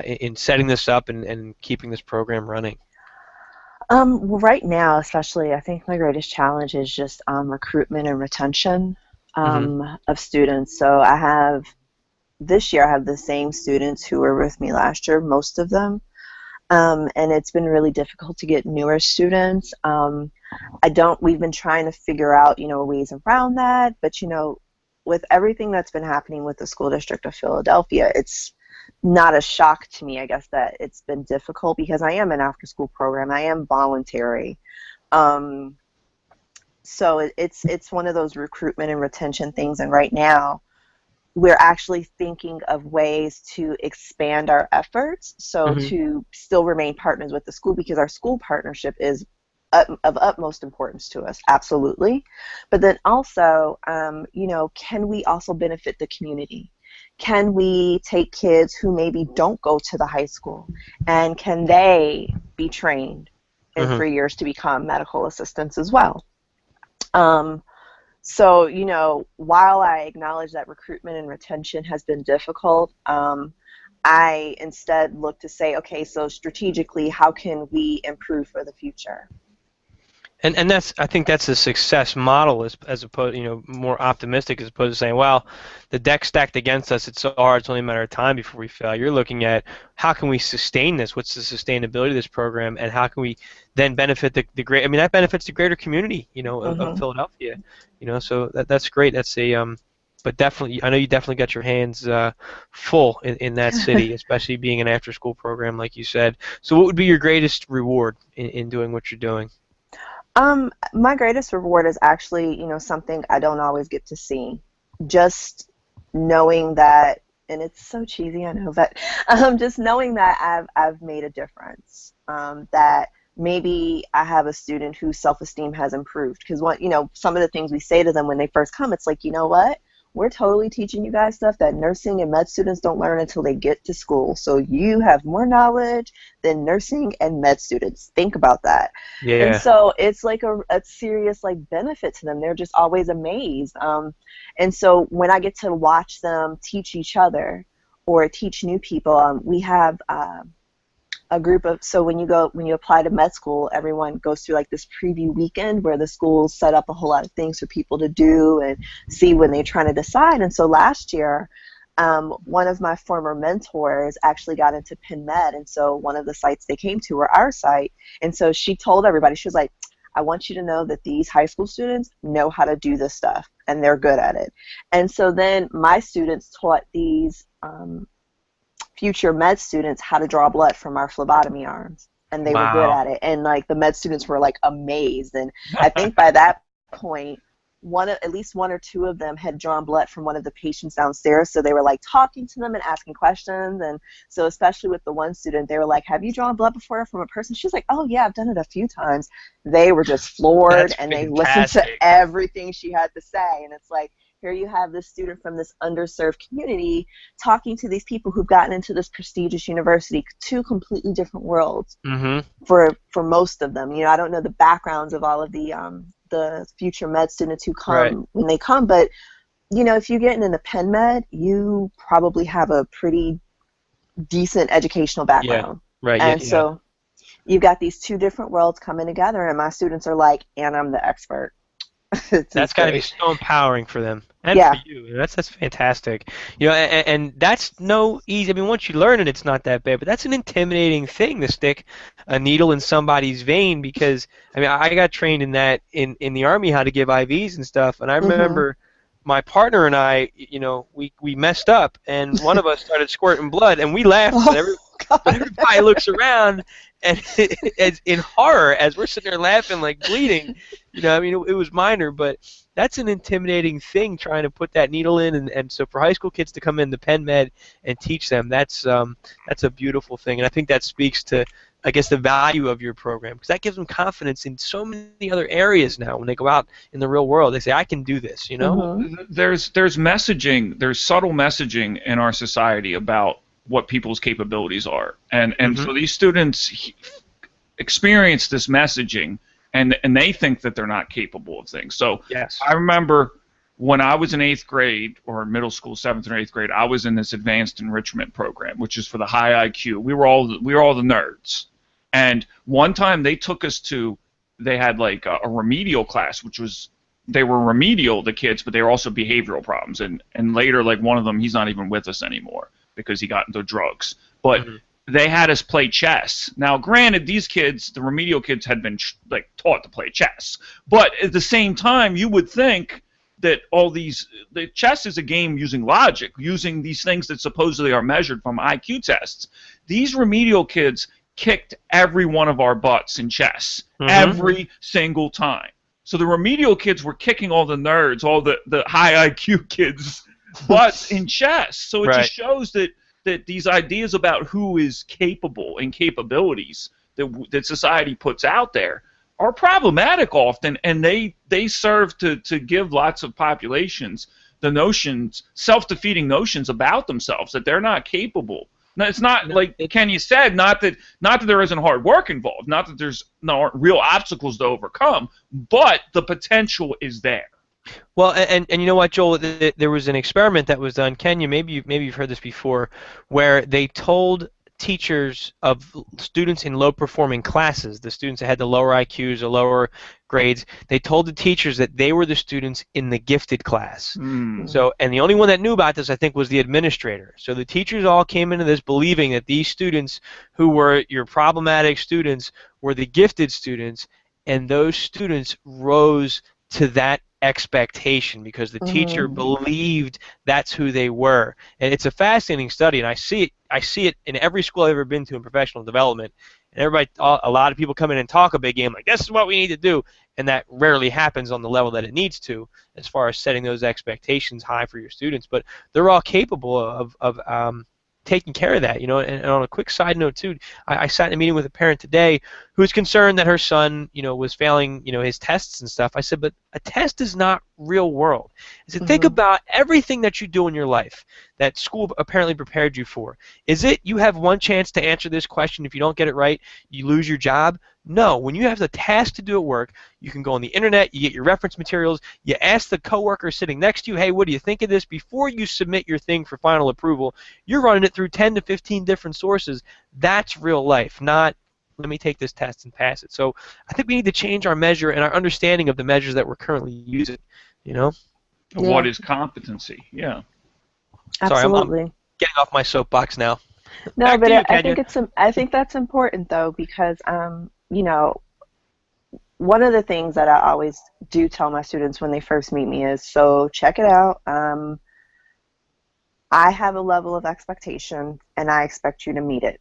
in setting this up and keeping this program running? Well, right now, especially, I think my greatest challenge is just recruitment and retention of students. So this year I have the same students who were with me last year, most of them, and it's been really difficult to get newer students. We've been trying to figure out, ways around that, but, with everything that's been happening with the school district of Philadelphia, it's not a shock to me, I guess, that it's been difficult because I am an after-school program. I am voluntary. So it's one of those recruitment and retention things, and right now we're actually thinking of ways to expand our efforts to still remain partners with the school, because our school partnership is of utmost importance to us, absolutely. But then also, can we also benefit the community? Can we take kids who maybe don't go to the high school, and can they be trained in 3 years to become medical assistants as well? So, while I acknowledge that recruitment and retention has been difficult, I instead look to say, okay, so strategically, how can we improve for the future? And I think that's a success model as opposed, more optimistic as opposed to saying, well, the deck's stacked against us. It's so hard. It's only a matter of time before we fail. You're looking at how can we sustain this? What's the sustainability of this program, and how can we then benefit the great? I mean, that benefits the greater community, of Philadelphia. So that's great. That's but definitely, I know you definitely got your hands full in that city, especially being an after-school program, like you said. So what would be your greatest reward in doing what you're doing? My greatest reward is actually, something I don't always get to see. Just knowing that, and it's so cheesy, I know, but just knowing that I've made a difference. That maybe I have a student whose self-esteem has improved. Because some of the things we say to them when they first come, it's like, you know what? We're totally teaching you guys stuff that nursing and med students don't learn until they get to school. So you have more knowledge than nursing and med students. Think about that. Yeah. And so it's like a serious benefit to them. They're just always amazed. And so when I get to watch them teach each other or teach new people, we have a group of, so when you apply to med school, everyone goes through this preview weekend where the schools set up a whole lot of things for people to do and see when they're trying to decide. And so last year, one of my former mentors actually got into Penn Med, and so one of the sites they came to were our site. And so she told everybody, she was like, I want you to know that these high school students know how to do this stuff and they're good at it. And so then my students taught these future med students how to draw blood from our phlebotomy arms, and they were good at it, and the med students were amazed. And I think by that point, at least one or two of them had drawn blood from one of the patients downstairs, so they were talking to them and asking questions. And so especially with the one student, they were like, have you drawn blood before from a person? She's like, oh yeah, I've done it a few times. They were just floored. That's and fantastic. They listened to everything she had to say, and it's like, here you have this student from this underserved community talking to these people who've gotten into this prestigious university, two completely different worlds for most of them. I don't know the backgrounds of all of the future med students who come when they come, but if you get into Penn Med, you probably have a pretty decent educational background. Right. Yeah. And so you've got these two different worlds coming together, and my students are like, and I'm the expert. It's That's just got to be great. so empowering for them and for Yeah. you. That's fantastic. And that's no easy. I mean, once you learn it, it's not that bad. But that's an intimidating thing to stick a needle in somebody's vein because I mean, I got trained in that in the army how to give IVs and stuff. And I Mhm. remember my partner and I, we messed up, and one of us started squirting blood, and we laughed, but Oh but God. everybody looks around and as in horror as we're sitting there laughing like bleeding. I mean, it was minor, but that's an intimidating thing trying to put that needle in, and so for high school kids to come in the Penn Med and teach them, that's a beautiful thing, and I think that speaks to, I guess, the value of your program because that gives them confidence in so many other areas now. When they go out in the real world, they say, "I can do this," you know. Mhm. There's messaging, there's subtle messaging in our society about what people's capabilities are, and Hmm. so these students experience this messaging, and they think that they're not capable of things. So Yes. I remember when I was in 8th grade or middle school, 7th or 8th grade, I was in this advanced enrichment program, which is for the high IQ. We were all the nerds, and one time they took us to, they had like a remedial class, which was, they were remedial, the kids, but they were also behavioral problems. And later, like one of them, he's not even with us anymore because he got into drugs. But Hmm. they had us play chess. Now, granted, these kids, the remedial kids, had been like taught to play chess, but at the same time, you would think that the chess is a game using logic, using these things that supposedly are measured from IQ tests. These remedial kids kicked every one of our butts in chess Hmm. every single time. So the remedial kids were kicking all the nerds, all the high IQ kids' butts in chess. So it just Right. shows that these ideas about who is capable and capabilities that society puts out there are problematic often, and they serve to give lots of populations the notions, self-defeating notions about themselves that they're not capable. Now, it's not No, like Kenya said, not that there isn't hard work involved, not that there's no real obstacles to overcome, but the potential is there. Well, and you know what, Joel? There was an experiment that was done. Kenya, maybe you've heard this before, where they told teachers of students in low-performing classes, the students that had the lower IQs or lower grades, they told the teachers that they were the students in the gifted class. Hmm. So, and the only one that knew about this, I think, was the administrator. So the teachers all came into this believing that these students who were your problematic students were the gifted students, and those students rose to that expectation because the teacher Mhm. believed that's who they were. And it's a fascinating study, and I see it in every school I've ever been to in professional development. And a lot of people come in and talk a big game like this is what we need to do, and that rarely happens on the level that it needs to, as far as setting those expectations high for your students. But they're all capable of taking care of that, And on a quick side note too, I sat in a meeting with a parent today who was concerned that her son, was failing, his tests and stuff. I said, but a test is not real world. I said, think Mhm. about everything that you do in your life that school apparently prepared you for. Is it you have one chance to answer this question? If you don't get it right, you lose your job? No. When you have the task to do at work, you can go on the internet, you get your reference materials, you ask the coworker sitting next to you, hey, what do you think of this? Before you submit your thing for final approval, you're running it through 10 to 15 different sources. That's real life, not let me take this test and pass it. So I think we need to change our measure and our understanding of the measures that we're currently using. You know. What Yeah, is competency? Yeah. Sorry, I'm absolutely. getting off my soapbox now. No, Back but to you, I Kenya. think I think that's important though because one of the things that I always do tell my students when they first meet me is, so check it out. I have a level of expectation and I expect you to meet it.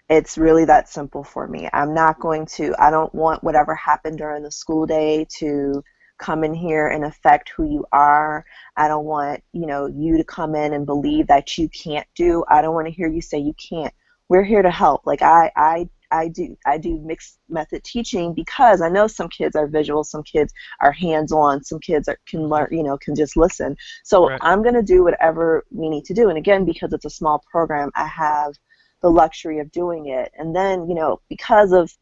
It's really that simple for me. I don't want whatever happened during the school day to come in here and affect who you are. I don't want, you to come in and believe that you can't do. I don't want to hear you say you can't. We're here to help. Like I do mixed method teaching because I know some kids are visual, some kids are hands-on, some kids can learn, can just listen. So Right. I'm going to do whatever we need to do. And again, because it's a small program, I have the luxury of doing it. And then, because of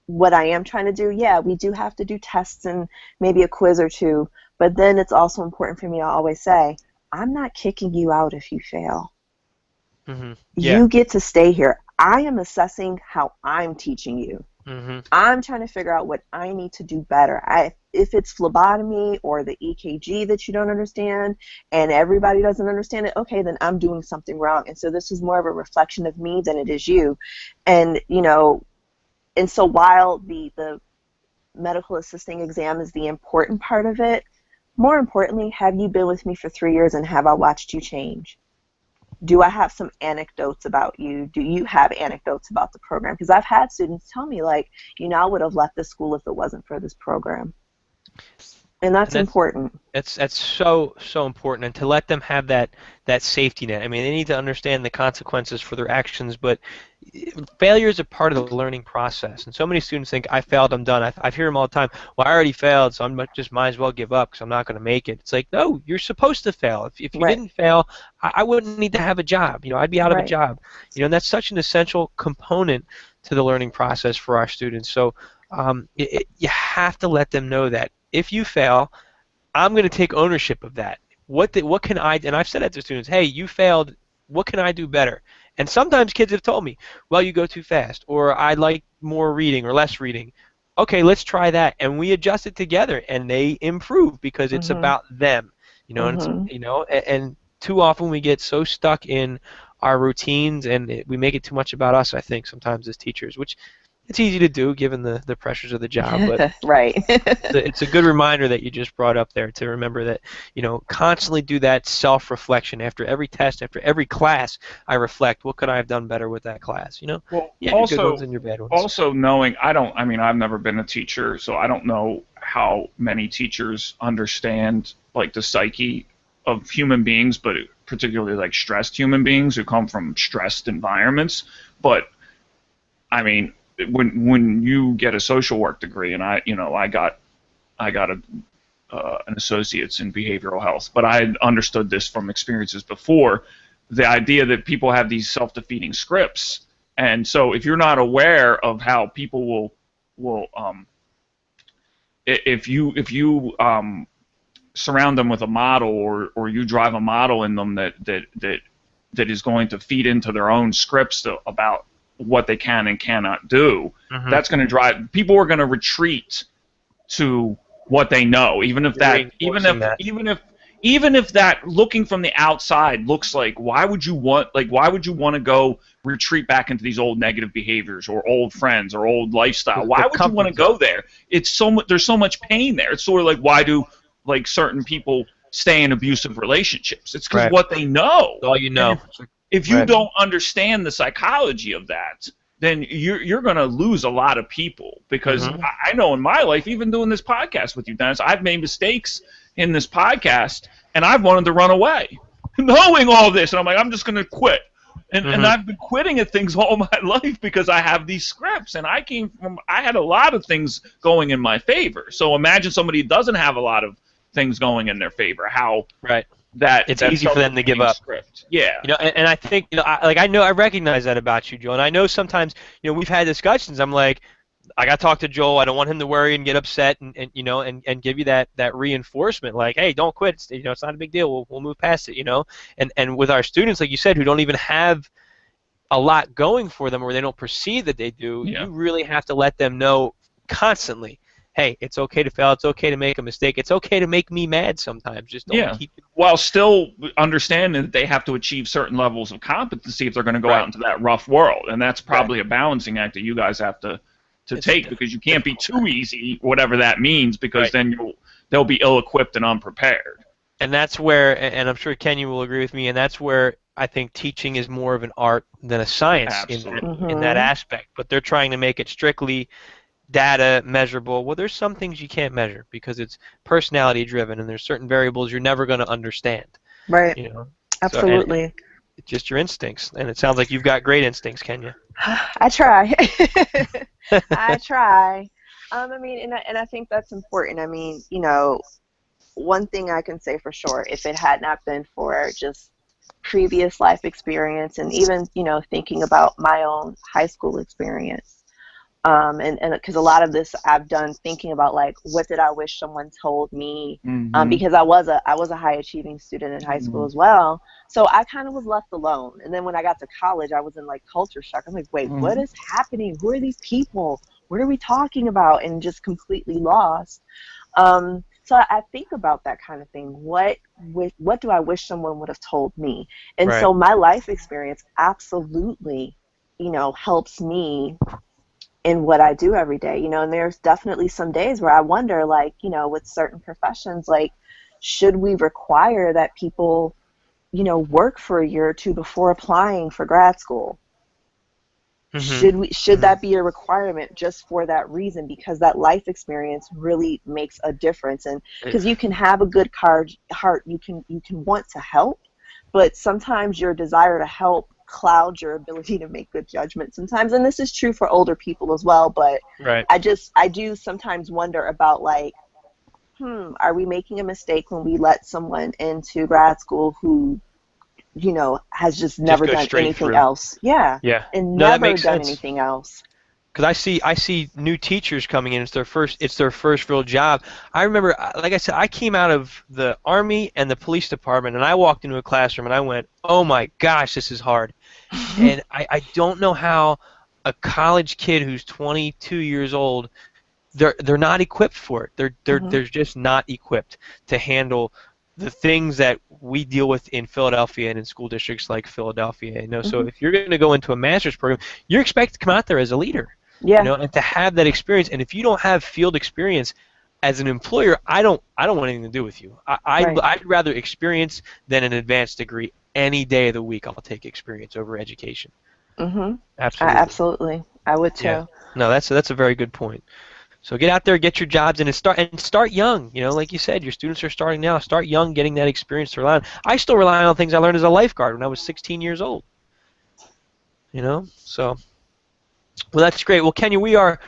what I am trying to do, yeah, we do have to do tests and maybe a quiz or two. But then it's also important for me to always say, I'm not kicking you out if you fail. Yeah. You get to stay here. I am assessing how I'm teaching you. I'm trying to figure out what I need to do better. If it's phlebotomy or the EKG that you don't understand and everybody doesn't understand it, okay, then I'm doing something wrong. And so this is more of a reflection of me than it is you. And, and so while the medical assisting exam is the important part of it, more importantly, have you been with me for 3 years and have I watched you change? Do I have some anecdotes about you? Do you have anecdotes about the program? Because I've had students tell me, like, I would have left this school if it wasn't for this program. And that's important. That's so important, and to let them have that safety net. I mean, they need to understand the consequences for their actions, but failure is a part of the learning process. And so many students think, I failed, I'm done. I hear them all the time, well, I already failed, so I just might as well give up because I'm not going to make it. It's like, no, you're supposed to fail. If you didn't fail, I wouldn't need to have a job. I'd be out of a job. And that's such an essential component to the learning process for our students. So you have to let them know that if you fail, I'm going to take ownership of that. What can I, and I've said that to students, hey, you failed, what can I do better? And sometimes kids have told me, well, you go too fast, or I like more reading or less reading. Okay, let's try that, and we adjust it together, and they improve because it's about them. And too often we get so stuck in our routines, and we make it too much about us, I think, sometimes as teachers, which it's easy to do given the pressures of the job, but it's a good reminder that you just brought up there to remember that, constantly do that self-reflection after every test, after every class. I reflect, what could I have done better with that class? Well, your good ones and your bad ones. Also knowing, I've never been a teacher, so I don't know how many teachers understand like the psyche of human beings, but particularly like stressed human beings who come from stressed environments. But when you get a social work degree, and I got an associate's in behavioral health, but I understood this from experiences before, the idea that people have these self-defeating scripts, and so if you're not aware of how people will if you surround them with a model, or you drive a model in them that is going to feed into their own scripts about what they can and cannot do, that's going to drive people are going to retreat to what they know, even if that looking from the outside looks like, why would you want to go retreat back into these old negative behaviors or old friends or old lifestyle? Why would you want to go there? It's there's so much pain there. It's sort of like, why do like certain people stay in abusive relationships? It's because what they know. All you know. If you don't understand the psychology of that, then you're going to lose a lot of people. Because I know in my life, even doing this podcast with you, Dennis, I've made mistakes in this podcast, and I've wanted to run away, knowing all this, and I'm like, I'm just going to quit. And I've been quitting at things all my life because I have these scripts, and I had a lot of things going in my favor. So imagine somebody who doesn't have a lot of things going in their favor. How that it's easy for them to give up. Script. Yeah. And I think, I recognize that about you, Joel. And I know sometimes, we've had discussions. I'm like, I got to talk to Joel. I don't want him to worry and get upset, and give you that reinforcement, like, hey, don't quit. It's not a big deal. We'll move past it. And with our students, like you said, who don't even have a lot going for them, or they don't perceive that they do, you really have to let them know constantly, hey, it's okay to fail. It's okay to make a mistake. It's okay to make me mad sometimes. Just don't keep it. While still understanding that they have to achieve certain levels of competency if they're going to go out into that rough world. And that's probably a balancing act that you guys have to take, because you can't be too easy, whatever that means, because then they'll be ill-equipped and unprepared. And that's where, and I'm sure Kenya will agree with me, and that's where I think teaching is more of an art than a science in that aspect. But they're trying to make it strictly data measurable. Well, there's some things you can't measure because it's personality driven, and there's certain variables you're never going to understand. Right. Absolutely. So, it's just your instincts, and it sounds like you've got great instincts, Kenya. I try. I try. And I think that's important. One thing I can say for sure, if it had not been for just previous life experience, and even thinking about my own high school experience, And because a lot of this I've done thinking about, like, what did I wish someone told me, because I was a high achieving student in high school as well, so I kind of was left alone. And then when I got to college, I was in like culture shock. I'm like, wait, what is happening? Who are these people? What are we talking about? And just completely lost. So I think about that kind of thing. What do I wish someone would have told me? And Right. so my life experience absolutely, helps me in what I do every day, and there's definitely some days where I wonder, like, with certain professions, like, should we require that people, work for a year or two before applying for grad school? Should that be a requirement just for that reason, because that life experience really makes a difference? And because you can have a good heart, you can want to help, but sometimes your desire to help clouds your ability to make good judgment sometimes. And this is true for older people as well, but Right. I do sometimes wonder about, like, are we making a mistake when we let someone into grad school who has just never done anything else? Yeah. Yeah. And No, that never makes done sense. anything else. Because I see new teachers coming in. It's their first real job. I remember, like I said, I came out of the Army and the police department, and I walked into a classroom and I went, "Oh my gosh, this is hard." And I don't know how a college kid who's 22 years old, they're not equipped for it. They're just not equipped to handle the things that we deal with in Philadelphia and in school districts like Philadelphia. So if you're going to go into a master's program, you're expected to come out there as a leader. Yeah. And to have that experience. And if you don't have field experience as an employer, I don't want anything to do with you. I'd rather experience than an advanced degree any day of the week. I'll take experience over education. Absolutely. Absolutely. I would too. Yeah. No, that's a very good point. So get out there, get your jobs, and start young. Like you said, your students are starting now. Start young, getting that experience to rely on. I still rely on things I learned as a lifeguard when I was 16 years old. So. Well, that's great. Well, Kenya, we are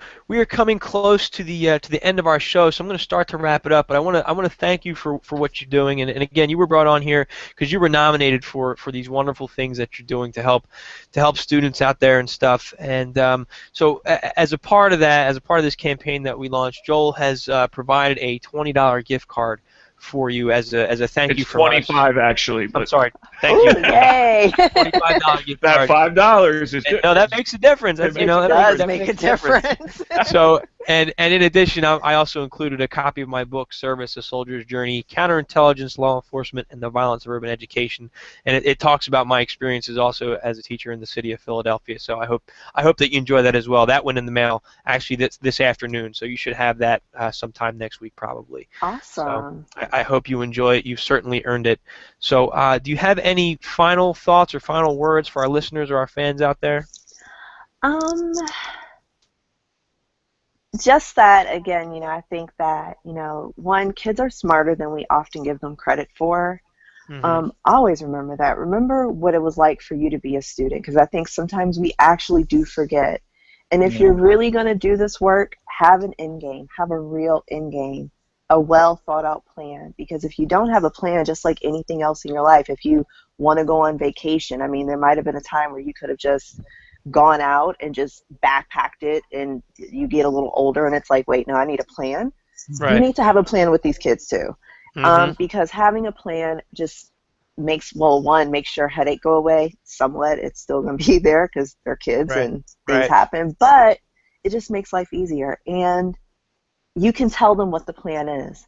coming close to the end of our show, so I'm going to start to wrap it up. But I want to thank you for what you're doing, and again, you were brought on here because you were nominated for these wonderful things that you're doing to help students out there and stuff. And so as a part of that, as a part of this campaign that we launched, Joel has provided a $20 gift card for you as a thank you It's from us. 25 actually. But I'm sorry. Thank you. Yay! $25 gift that card. $5 is No, that makes a difference. That does that make makes a difference. So, and in addition, I also included a copy of my book, Service: A Soldier's Journey, Counterintelligence, Law Enforcement, and the Violence of Urban Education. And it talks about my experiences also as a teacher in the city of Philadelphia. So I hope that you enjoy that as well. That went in the mail actually this afternoon, so you should have that sometime next week probably. Awesome. So I hope you enjoy it. You've certainly earned it. So do you have any final thoughts or final words for our listeners or our fans out there? Just that, again, I think that, one, kids are smarter than we often give them credit for. Always remember that. Remember what it was like for you to be a student, because I think sometimes we actually do forget. And if you're really going to do this work, have an end game. Have a real end game, a well thought out plan. Because if you don't have a plan, just like anything else in your life, if you want to go on vacation, I mean, there might have been a time where you could have just gone out and just backpacked it, and you get a little older and it's like, wait, no, I need a plan. Right. You need to have a plan with these kids too. Because having a plan just makes sure headache go away somewhat. It's still going to be there because they're kids and things happen, but it just makes life easier. And you can tell them what the plan is.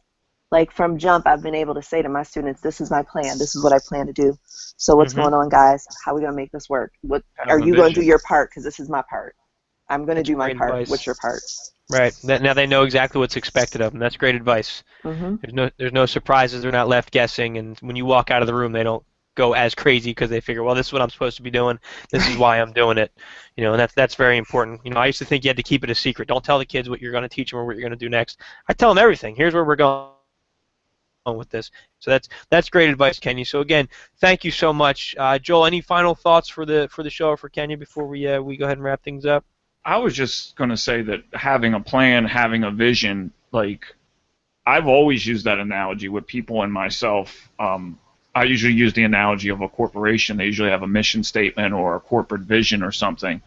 Like from jump, I've been able to say to my students, this is my plan. This is what I plan to do. So what's going on, guys? How are we going to make this work? What are you going to do your part? Because this is my part. I'm going to do my part. What's your part? Right. Now they know exactly what's expected of them. That's great advice. There's no surprises. They're not left guessing. And when you walk out of the room, they don't go as crazy because they figure, well, this is what I'm supposed to be doing. This is why I'm doing it. And that's very important. I used to think you had to keep it a secret. Don't tell the kids what you're going to teach them or what you're going to do next. I tell them everything. Here's where we're going with this. So that's great advice, Kenya. So again, thank you so much, Joel. Any final thoughts for the show or for Kenya before we go ahead and wrap things up? I was just going to say that having a plan, having a vision, like I've always used that analogy with people and myself. I usually use the analogy of a corporation. They usually have a mission statement or a corporate vision or something.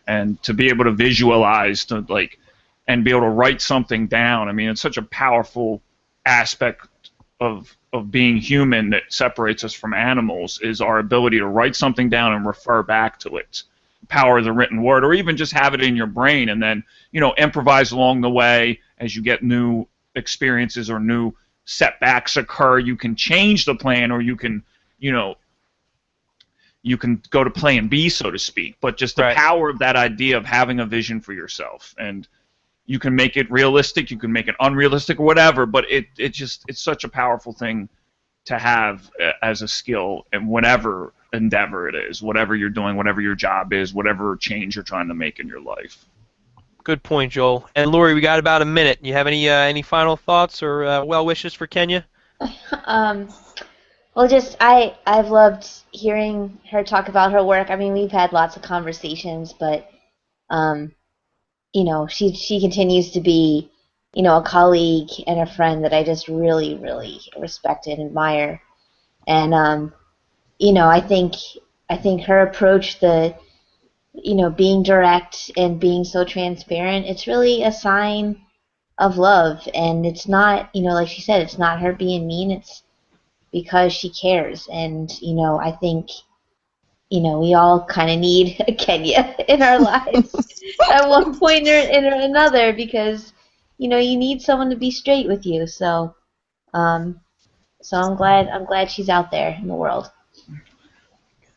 and to be able to visualize, to like, and be able to write something down. I mean, it's such a powerful aspect of being human that separates us from animals, is our ability to write something down and refer back to it. Power of the written word, or even just have it in your brain and then, you know, improvise along the way as you get new experiences or new setbacks occur. You can change the plan, or you can, you know, you can go to plan B, so to speak. But just the Right. power of that idea of having a vision for yourself, and you can make it realistic, you can make it unrealistic, or whatever. But it's such a powerful thing to have as a skill in whatever endeavor it is, whatever you're doing, whatever your job is, whatever change you're trying to make in your life. Good point, Joel. And Lori, we got about a minute. You have any final thoughts or well wishes for Kenya? Well, just I've loved hearing her talk about her work. I mean, we've had lots of conversations, but you know, she continues to be, you know, a colleague and a friend that I just really, really respect and admire. And you know, I think her approach, you know, being direct and being so transparent, it's really a sign of love. And it's not, you know, like she said, it's not her being mean. It's because she cares. And, you know, I think, you know, we all kind of need a Kenya in our lives at one point or another, because, you know, you need someone to be straight with you. So, so I'm glad she's out there in the world.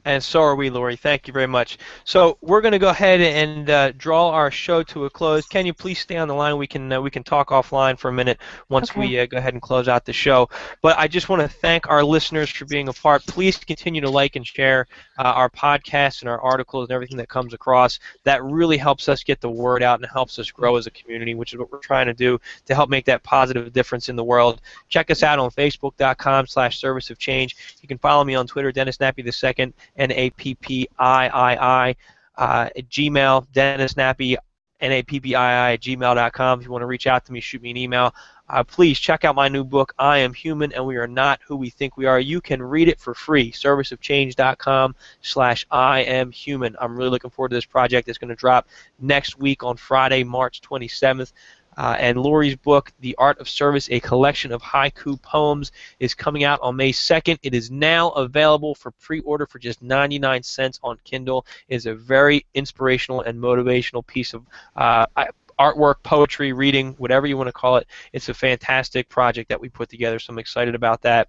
And so are we, Lori. Thank you very much. So we're going to go ahead and draw our show to a close. Can you please stay on the line? We can talk offline for a minute once Okay. we go ahead and close out the show. But I just want to thank our listeners for being a part. Please continue to like and share our podcasts and our articles and everything that comes across. That really helps us get the word out and helps us grow as a community, which is what we're trying to do to help make that positive difference in the world. Check us out on Facebook.com/Service of Change. You can follow me on Twitter, Dennis Nappy II. Nappii, Gmail, Dennis Nappy, Nappii at gmail.com. If you want to reach out to me, shoot me an email. Please check out my new book, I Am Human and We Are Not Who We Think We Are. You can read it for free, serviceofchange.com/I Am Human. I'm really looking forward to this project. It's going to drop next week on Friday, March 27th. And Lori's book, The Art of Service, a collection of haiku poems, is coming out on May 2nd. It is now available for pre-order for just 99 cents on Kindle. It is a very inspirational and motivational piece of artwork, poetry, reading, whatever you want to call it. It's a fantastic project that we put together, so I'm excited about that.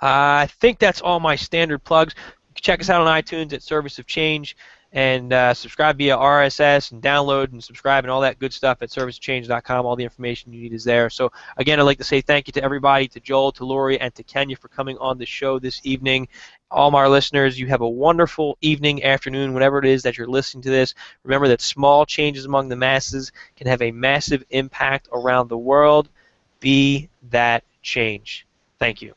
I think that's all my standard plugs. Check us out on iTunes at Service of Change. And subscribe via RSS and download and subscribe and all that good stuff at serviceofchange.com. All the information you need is there. So, again, I'd like to say thank you to everybody, to Joel, to Lori, and to Kenya for coming on the show this evening. All my listeners, you have a wonderful evening, afternoon, whatever it is that you're listening to this. Remember that small changes among the masses can have a massive impact around the world. Be that change. Thank you.